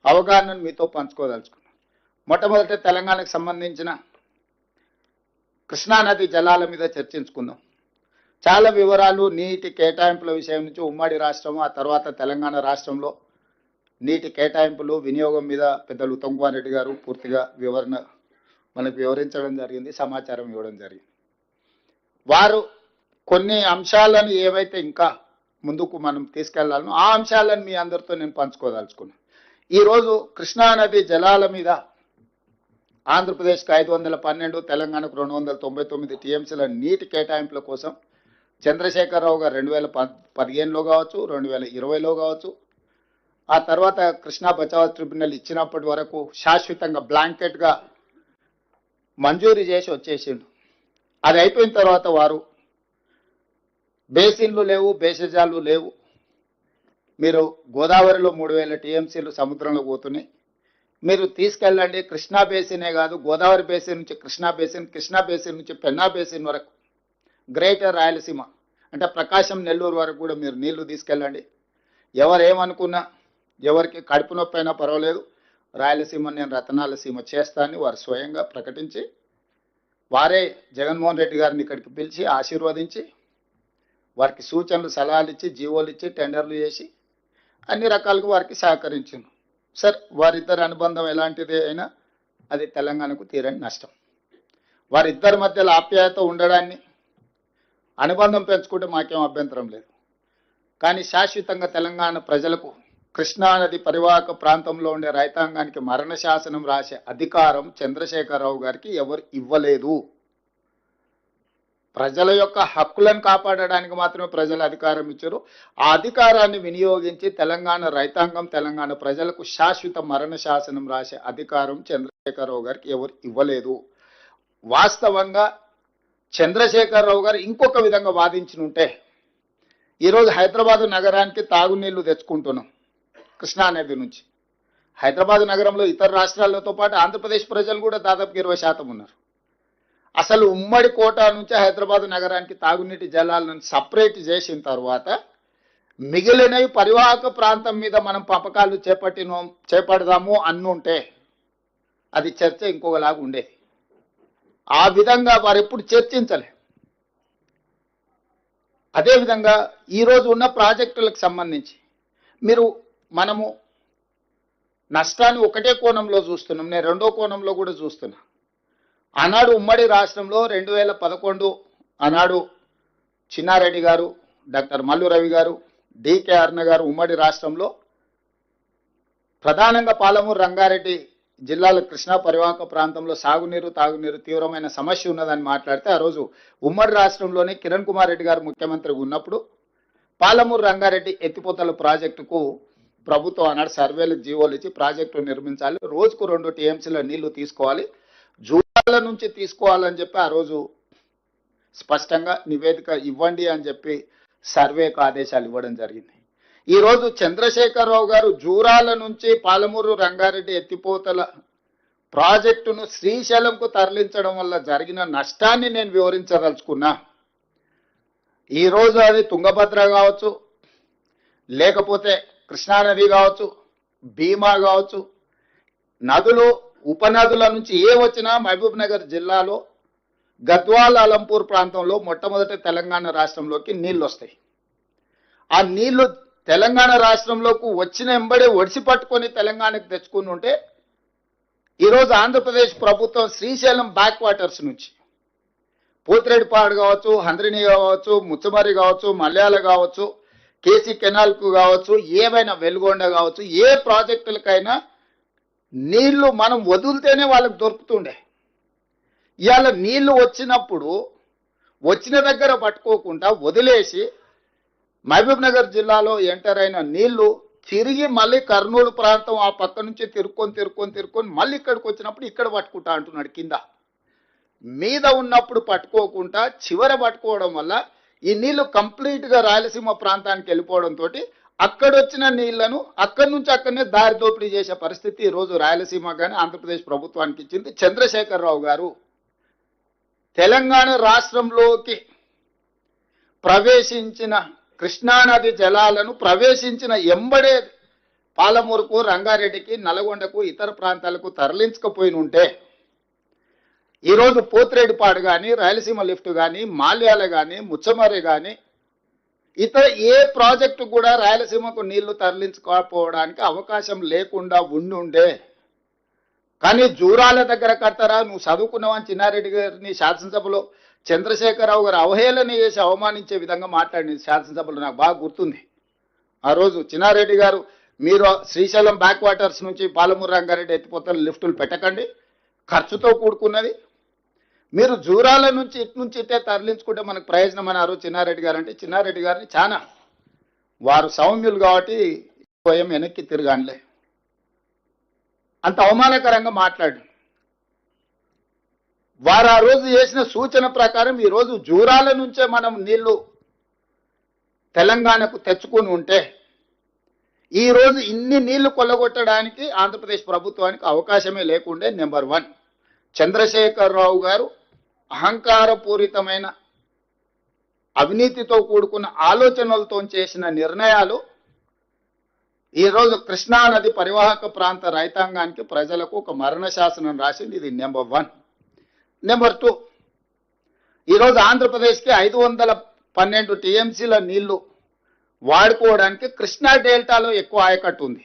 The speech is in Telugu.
అవగాహనను మీతో పంచుకోదలుచుకున్నాను. మొట్టమొదట తెలంగాణకు సంబంధించిన కృష్ణానది జలాల మీద చర్చించుకుందాం. చాలా వివరాలు నీటి కేటాయింపుల విషయం నుంచి ఉమ్మడి రాష్ట్రం, ఆ తర్వాత తెలంగాణ రాష్ట్రంలో నీటి కేటాయింపులు వినియోగం మీద పెద్దలు ఉత్తమ్ కుమార్ రెడ్డి గారు పూర్తిగా వివరణ మనకు వివరించడం జరిగింది, సమాచారం ఇవ్వడం జరిగింది. వారు కొన్ని అంశాలను ఏవైతే ఇంకా ముందుకు మనం తీసుకెళ్లాలనో ఆ అంశాలను మీ అందరితో నేను పంచుకోదలుచుకున్నాను. ఈరోజు కృష్ణానది జలాల మీద ఆంధ్రప్రదేశ్కి 512, తెలంగాణకు 299 టీఎంసీల నీటి కేటాయింపుల కోసం చంద్రశేఖరరావు గారు 2015లో కావచ్చు, 2020లో కావచ్చు, ఆ తర్వాత కృష్ణా బచావ్ ట్రిబ్యునల్ ఇచ్చినప్పటి వరకు శాశ్వతంగా బ్లాంకెట్గా మంజూరు చేసి వచ్చేసిండు. అది అయిపోయిన తర్వాత వారు బేసిన్లు లేవు, బేసిజాలు లేవు, మీరు గోదావరిలో 3000 టీఎంసీలు సముద్రంలో పోతున్నాయి, మీరు తీసుకెళ్ళండి. కృష్ణా బేసినే కాదు, గోదావరి బేసిన్ నుంచి కృష్ణా బేసిన్, కృష్ణా బేసిన్ నుంచి పెన్నా బేసిన్ వరకు, గ్రేటర్ రాయలసీమ అంటే ప్రకాశం, నెల్లూరు వరకు కూడా మీరు నీళ్లు తీసుకెళ్ళండి. ఎవరేమనుకున్నా, ఎవరికి కడుపు నొప్పి అయినా పర్వాలేదు, రాయలసీమ నేను రతనాల సీమ చేస్తానని వారు స్వయంగా ప్రకటించి, వారే జగన్మోహన్ రెడ్డి గారిని ఇక్కడికి పిలిచి ఆశీర్వదించి వారికి సూచనలు సలహాలు ఇచ్చి జీవోలు ఇచ్చి టెండర్లు చేసి అన్ని రకాలుగా వారికి సహకరించింది. సార్, వారిద్దరి అనుబంధం ఎలాంటిది అయినా అది తెలంగాణకు తీరని నష్టం. వారిద్దరి మధ్యలో ఆప్యాయత ఉండడాన్ని, అనుబంధం పెంచుకుంటే మాకేం అభ్యంతరం లేదు. కానీ శాశ్వతంగా తెలంగాణ ప్రజలకు కృష్ణానది పరివాహక ప్రాంతంలో ఉండే రైతాంగానికి మరణ శాసనం రాసే అధికారం చంద్రశేఖరరావు గారికి ఎవరు ఇవ్వలేదు. ప్రజల యొక్క హక్కులను కాపాడడానికి మాత్రమే ప్రజలు అధికారం ఇచ్చారు. ఆ అధికారాన్ని వినియోగించి తెలంగాణ రైతాంగం, తెలంగాణ ప్రజలకు శాశ్వత మరణ శాసనం రాసే అధికారం చంద్రశేఖరరావు గారికి ఎవరు ఇవ్వలేదు. వాస్తవంగా చంద్రశేఖరరావు గారు ఇంకొక విధంగా వాదించినుంటే ఈరోజు హైదరాబాద్ నగరానికి తాగునీళ్లు తెచ్చుకుంటున్నాం కృష్ణానది నుంచి. హైదరాబాద్ నగరంలో ఇతర రాష్ట్రాలతో పాటు ఆంధ్రప్రదేశ్ ప్రజలు కూడా దాదాపు 20% ఉన్నారు. అసలు ఉమ్మడి కోట నుంచి హైదరాబాద్ నగరానికి తాగునీటి జలాలను సపరేట్ చేసిన తర్వాత మిగిలినవి పరివాహక ప్రాంతం మీద మనం పంపకాలు చేపడదాము అన్నుంటే అది చర్చ ఇంకొకలాగా ఉండేది. ఆ విధంగా వారు ఎప్పుడు చర్చించలే. అదేవిధంగా ఈరోజు ఉన్న ప్రాజెక్టులకు సంబంధించి మనము నష్టాన్ని ఒకటే కోణంలో చూస్తున్నాం, నేను రెండో కోణంలో కూడా చూస్తున్నా. ఆనాడు ఉమ్మడి రాష్ట్రంలో 2011 ఆనాడు చిన్నారెడ్డి గారు, డాక్టర్ మల్లు రవి గారు, డికే అరుణ గారు ఉమ్మడి రాష్ట్రంలో ప్రధానంగా పాలమూరు రంగారెడ్డి జిల్లాల కృష్ణా పరివాహక ప్రాంతంలో సాగునీరు, తాగునీరు తీవ్రమైన సమస్య ఉన్నదని మాట్లాడితే ఆ రోజు ఉమ్మడి రాష్ట్రంలోనే కిరణ్ కుమార్ రెడ్డి గారు ముఖ్యమంత్రిగా ఉన్నప్పుడు పాలమూరు రంగారెడ్డి ఎత్తిపోతల ప్రాజెక్టుకు ప్రభుత్వం ఆనాడు సర్వేలకు జీవోలు ఇచ్చి ప్రాజెక్టు నిర్మించాలి, రోజుకు 2 టీఎంసీల నీళ్లు తీసుకోవాలి, జూరాల నుంచి తీసుకోవాలని చెప్పి ఆ రోజు స్పష్టంగా నివేదిక ఇవ్వండి అని చెప్పి సర్వేకు ఆదేశాలు ఇవ్వడం జరిగింది. ఈరోజు చంద్రశేఖరరావు గారు జూరాల నుంచి పాలమూరు రంగారెడ్డి ఎత్తిపోతల ప్రాజెక్టును శ్రీశైలంకు తరలించడం వల్ల జరిగిన నష్టాన్ని నేను వివరించదలుచుకున్నా. ఈరోజు అది తుంగభద్ర కావచ్చు, లేకపోతే కృష్ణానది కావచ్చు, భీమా కావచ్చు, నదులు ఉపనదుల నుంచి ఏ వచ్చినా మహబూబ్ నగర్ జిల్లాలో గద్వాల్, అలంపూర్ ప్రాంతంలో మొట్టమొదటి తెలంగాణ రాష్ట్రంలోకి నీళ్ళు వస్తాయి. ఆ నీళ్లు తెలంగాణ రాష్ట్రంలోకి వచ్చిన వెంబడే ఒడిసి పట్టుకొని తెలంగాణకు తెచ్చుకుని ఉంటే ఈరోజు ఆంధ్రప్రదేశ్ ప్రభుత్వం శ్రీశైలం బ్యాక్ వాటర్స్ నుంచి పోతిరెడ్డిపాడు కావచ్చు, హంద్రిని కావచ్చు, ముచ్చమరి కావచ్చు, మల్యాల కావచ్చు, కేసీ కెనాల్కు కావచ్చు, ఏవైనా వెలుగొండ కావచ్చు, ఏ ప్రాజెక్టులకైనా నీళ్లు మనం వదిలితేనే వాళ్ళకి దొరుకుతుండే. ఇవాళ నీళ్లు వచ్చినప్పుడు వచ్చిన దగ్గర పట్టుకోకుండా వదిలేసి మహబూబ్ నగర్ జిల్లాలో ఎంటర్ అయిన నీళ్లు తిరిగి మళ్ళీ కర్నూలు ప్రాంతం ఆ పక్క నుంచి తిరుక్కొని మళ్ళీ ఇక్కడికి వచ్చినప్పుడు ఇక్కడ పట్టుకుంటా అంటున్నాడు. కింద మీద ఉన్నప్పుడు పట్టుకోకుండా చివర పట్టుకోవడం వల్ల ఈ నీళ్లు కంప్లీట్గా రాయలసీమ ప్రాంతానికి వెళ్ళిపోవడంతో అక్కడొచ్చిన నీళ్లను అక్కడి నుంచి అక్కడనే దారి దోపిడీ చేసే పరిస్థితి ఈరోజు రాయలసీమ కానీ ఆంధ్రప్రదేశ్ ప్రభుత్వానికి ఇచ్చింది. చంద్రశేఖరరావు గారు తెలంగాణ రాష్ట్రంలోకి ప్రవేశించిన కృష్ణానది జలాలను ప్రవేశించిన ఎంబడే పాలమూరుకు, రంగారెడ్డికి, నల్గొండకు, ఇతర ప్రాంతాలకు తరలించకపోయిన ఉంటే ఈరోజు పోతిరెడ్డిపాడు కానీ, రాయలసీమ లిఫ్ట్ కానీ, మాల్యాల కానీ, ముచ్చమర్రి కానీ ఇతర ఏ ప్రాజెక్టు కూడా రాయలసీమకు నీళ్లు తరలించుకోకపోవడానికి అవకాశం లేకుండా ఉండుండే. కానీ జూరాల దగ్గర కడతారా, నువ్వు చదువుకున్నావని చిన్నారెడ్డి గారిని శాసనసభలో చంద్రశేఖరరావు గారు అవహేళన చేసి అవమానించే విధంగా మాట్లాడింది శాసనసభలో, నాకు బాగా గుర్తుంది. ఆ రోజు చిన్నారెడ్డి గారు, మీరు శ్రీశైలం బ్యాక్ వాటర్స్ నుంచి పాలమూరు రంగారెడ్డి ఎత్తిపోతల లిఫ్టులు పెట్టకండి, ఖర్చుతో కూడుకున్నది. మీరు జూరాల నుంచి ఇటు నుంచి ఇట్టే తరలించుకుంటే మనకు ప్రయోజనం అని ఆ రోజు చిన్నారెడ్డి గారు అంటే, చిన్నారెడ్డి గారిని చాలా వారు సౌమ్యులు కాబట్టి స్వయం వెనక్కి తిరగానులే, అంత అవమానకరంగా మాట్లాడు. వారు ఆ రోజు చేసిన సూచన ప్రకారం ఈరోజు జూరాల నుంచే మనం నీళ్లు తెలంగాణకు తెచ్చుకొని ఉంటే ఈరోజు ఇన్ని నీళ్లు కొల్లగొట్టడానికి ఆంధ్రప్రదేశ్ ప్రభుత్వానికి అవకాశమే లేకుండే. నెంబర్ 1, చంద్రశేఖరరావు గారు అహంకారపూరితమైన అవినీతితో కూడుకున్న ఆలోచనలతో చేసిన నిర్ణయాలు ఈరోజు కృష్ణానది పరివాహక ప్రాంత రైతాంగానికి, ప్రజలకు ఒక మరణ శాసనం రాసింది. ఇది నెంబర్ 1. నెంబర్ 2, ఈరోజు ఆంధ్రప్రదేశ్కి 512 టీఎంసీల నీళ్లు వాడుకోవడానికి కృష్ణా డెల్టాలో ఎక్కువ ఆయకట్టు ఉంది.